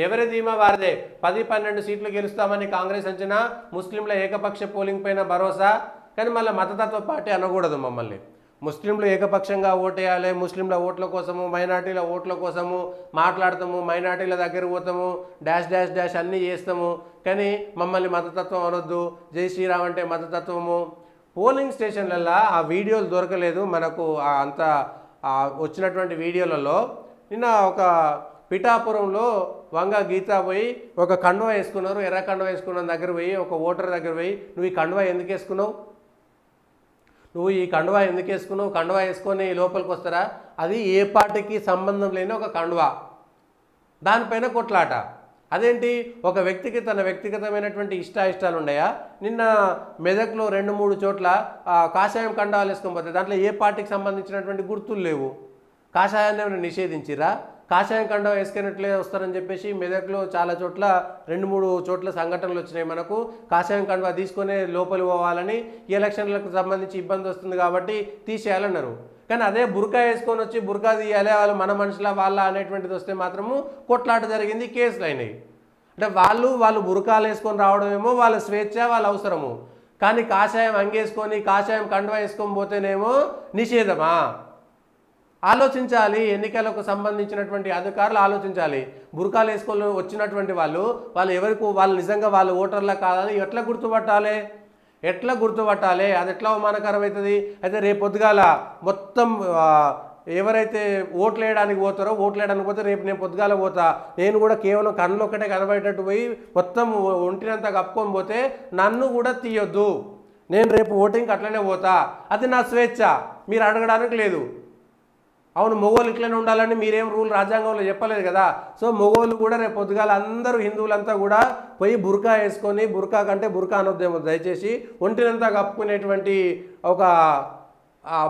ఎవరి ధీమా వారిదే. 10-12 సీట్లు గెలుస్తామని కాంగ్రెస్ అంచనా, ముస్లింల ఏకపక్ష పోలింగ్ పైన భరోసా. కానీ మళ్ళీ మతతత్వ పార్టీ అనకూడదు మమ్మల్ని. ముస్లింలు ఏకపక్షంగా ఓటేయాలి, ముస్లింల ఓట్ల కోసము, మైనార్టీల ఓట్ల కోసము మాట్లాడతాము, మైనార్టీల దగ్గర పోతాము, డాష్ డాష్ డాష్ అన్నీ చేస్తాము. కానీ మమ్మల్ని మతతత్వం అనొద్దు, జై శ్రీరామ్ అంటే మతతత్వము. పోలింగ్ స్టేషన్లలో ఆ వీడియోలు దొరకలేదు మనకు. అంత వచ్చినటువంటి వీడియోలలో నిన్న ఒక పిఠాపురంలో వంగ గీత పోయి ఒక కండువా వేసుకున్నారు, ఎర్ర కండువా వేసుకున్న దగ్గర పోయి ఒక ఓటర్ దగ్గర పోయి, నువ్వు ఈ కండువా ఎందుకు వేసుకున్నావు, నువ్వు ఈ కండువా ఎందుకు వేసుకున్నావు, కండువా వేసుకొని లోపలికి వస్తారా, అది ఏ పార్టీకి సంబంధం లేని ఒక కండువా, దానిపైన కొట్లాట. అదేంటి, ఒక వ్యక్తికి తన వ్యక్తిగతమైనటువంటి ఇష్టాయిష్టాలు ఉన్నాయా? నిన్న మెదక్లో 2-3 చోట్ల కాషాయం కండువాలు వేసుకొని పోతే దాంట్లో ఏ పార్టీకి సంబంధించినటువంటి గుర్తులు లేవు. కాషాయాన్ని ఏమైనా నిషేధించిరా? కాషాయం కండువా వేసుకున్నట్లే వస్తారని చెప్పేసి మెదక్లో చాలా చోట్ల 2-3 చోట్ల సంఘటనలు వచ్చినాయి మనకు. కాషాయం కండువా తీసుకునే లోపలి పోవాలని, ఎలక్షన్లకు సంబంధించి ఇబ్బంది వస్తుంది కాబట్టి తీసేయాలన్నారు. కానీ అదే బుర్కా వేసుకొని వచ్చి బుర్కా తీయాలి, వాళ్ళు మన మనుషుల వాళ్ళ అనేటువంటిది వస్తే మాత్రము కొట్లాట జరిగింది, కేసులు అయినాయి. అంటే వాళ్ళు బుర్కాలు వేసుకొని రావడమేమో వాళ్ళ స్వేచ్ఛ, వాళ్ళ అవసరము. కానీ కాషాయం అంగేసుకొని కాషాయం కండువా వేసుకొని పోతేనేమో నిషేధమా? ఆలోచించాలి. ఎన్నికలకు సంబంధించినటువంటి అధికారులు ఆలోచించాలి. బుర్కాలు వేసుకొని వచ్చినటువంటి వాళ్ళు వాళ్ళు నిజంగా వాళ్ళు ఓటర్లా కాదని ఎట్లా గుర్తుపట్టాలి? అది ఎట్లా అవమానకరం అవుతుంది? అయితే రేపు పొద్దుగాల మొత్తం ఎవరైతే ఓట్లు వేయడానికి పోతే రేపు నేను పొద్దుగాల పోతా, నేను కూడా కేవలం కళ్ళు ఒక్కటే కనబడేటట్టు పోయి మొత్తం ఒంటినంతా కప్పుకొని పోతే నన్ను కూడా తీయొద్దు, నేను రేపు ఓటింగ్కి అట్లనే పోతా, అది నా స్వేచ్ఛ, మీరు అడగడానికి లేదు. అవును, మొగోళ్ళు ఇట్లనే ఉండాలని మీరేం రూల్ రాజ్యాంగంలో చెప్పలేదు కదా. సో మొగోళ్ళు కూడా రేపు పొద్దుగాల అందరూ హిందువులంతా కూడా పోయి బుర్కా వేసుకొని, బుర్కా కంటే బుర్కా అనొద్దేమో దయచేసి, ఒంటినంతా కప్పుకునేటువంటి ఒక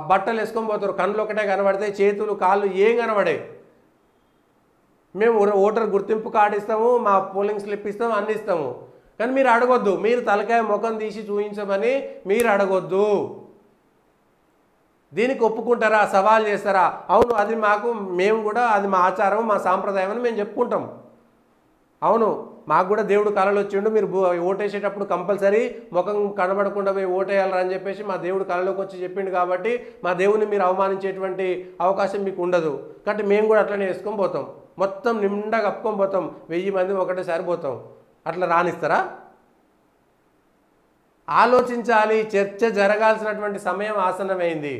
బట్టలు వేసుకొని పోతారు. కళ్ళు ఒకటే కనబడితే, చేతులు కాళ్ళు ఏం కనబడే. మేము ఓటర్ గుర్తింపు కార్డు ఇస్తాము, మా పోలింగ్ స్లిప్ ఇస్తాము, అన్ని ఇస్తాము. కానీ మీరు అడగొద్దు, మీరు తలకాయ ముఖం తీసి చూపించమని మీరు అడగొద్దు. దీనికి ఒప్పుకుంటారా? సవాల్ చేస్తారా? అవును, అది మేము కూడా అది మా ఆచారం, మా సాంప్రదాయం అని మేము చెప్పుకుంటాం. అవును, మాకు కూడా దేవుడు కళలు వచ్చిండు, మీరు ఓటేసేటప్పుడు కంపల్సరీ ముఖం కనబడకుండా పోయి ఓటేయాలరా అని చెప్పేసి మా దేవుడు కళలోకి వచ్చి చెప్పిండు. కాబట్టి మా దేవుని మీరు అవమానించేటువంటి అవకాశం మీకు ఉండదు. కాబట్టి మేము కూడా అట్లనే వేసుకొని పోతాం, మొత్తం నిండా కప్పుకొని పోతాం, 1000 మంది ఒకటేసారి పోతాం. అట్లా రానిస్తారా? ఆలోచించాలి. చర్చ జరగాల్సినటువంటి సమయం ఆసన్నమైంది.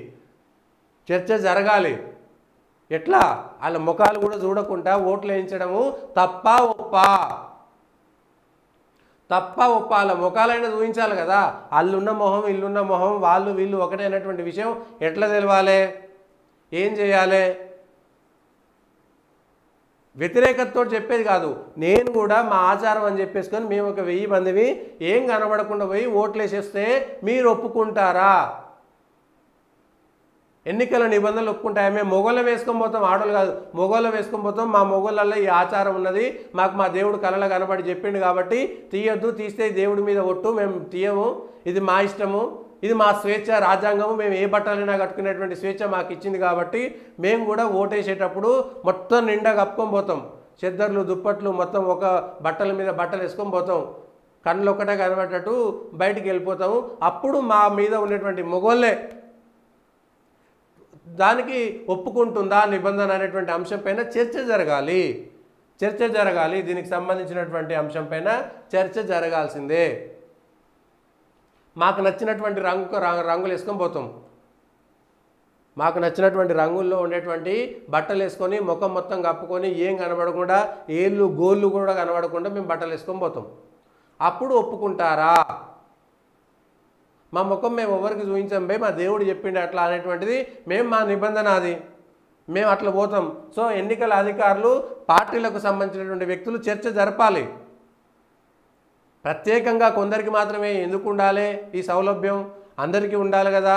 చర్చ జరగాలి. ఎట్లా? వాళ్ళ ముఖాలు కూడా చూడకుండా ఓట్లు వేయించడము తప్ప ఒప్ప వాళ్ళ ముఖాలైనా చూపించాలి కదా. వాళ్ళున్న మొహం ఇల్లున్న మొహం, వాళ్ళు వీళ్ళు ఒకటే అనేటువంటి విషయం ఎట్లా తెలవాలి? ఏం చేయాలి? వ్యతిరేకతతో చెప్పేది కాదు, నేను కూడా మా ఆచారం అని చెప్పేసుకొని మేము ఒక 1000 మందివి ఏం కనబడకుండా పోయి ఓట్లు వేసేస్తే మీరు ఒప్పుకుంటారా? ఎన్నికల నిబంధనలు ఒప్పుకుంటాయా? మేము మొగోళ్ళం వేసుకొని పోతాం, ఆడలు కాదు, మొగోళ్ళం వేసుకొని పోతాం. మా మొగోళ్ళల్లో ఈ ఆచారం ఉన్నది, మాకు మా దేవుడు కళలో కనబడి చెప్పిండు కాబట్టి తీయొద్దు, తీస్తే దేవుడి మీద ఒట్టు, మేము తీయము, ఇది మా ఇష్టము, ఇది మా స్వేచ్ఛ, రాజ్యాంగము, మేము ఏ బట్టలైనా కట్టుకునేటువంటి స్వేచ్ఛ మాకు ఇచ్చింది కాబట్టి మేము కూడా ఓటేసేటప్పుడు మొత్తం నిండా కప్పుకొని పోతాం, చెద్దర్లు దుప్పట్లు మొత్తం ఒక బట్టల మీద బట్టలు వేసుకొని పోతాం, కళ్ళు ఒక్కటే కనబడేటట్టు బయటికి వెళ్ళిపోతాము. అప్పుడు మా మీద ఉన్నటువంటి మొగోళ్ళే దానికి ఒప్పుకుంటుందా నిబంధన అనేటువంటి అంశం పైన చర్చ జరగాలి. దీనికి సంబంధించినటువంటి అంశం పైన చర్చ జరగాల్సిందే. మాకు నచ్చినటువంటి రంగులు వేసుకొని పోతాం, మాకు నచ్చినటువంటి రంగుల్లో ఉండేటువంటి బట్టలు వేసుకొని ముఖం మొత్తం కప్పుకొని ఏం కనబడకుండా, ఏళ్ళు గోళ్ళు కూడా కనబడకుండా మేము బట్టలు వేసుకొని పోతాం. అప్పుడు ఒప్పుకుంటారా? మా ముఖం మేము ఎవరికి చూపించాం బే, మా దేవుడు చెప్పిండు అట్లా అనేటువంటిది మేము మా నిబంధన, అది మేము అట్లా పోతాం. సో ఎన్నికల అధికారులు, పార్టీలకు సంబంధించినటువంటి వ్యక్తులు చర్చ జరపాలి. ప్రత్యేకంగా కొందరికి మాత్రమే ఎందుకు ఉండాలి ఈ సౌలభ్యం? అందరికీ ఉండాలి కదా.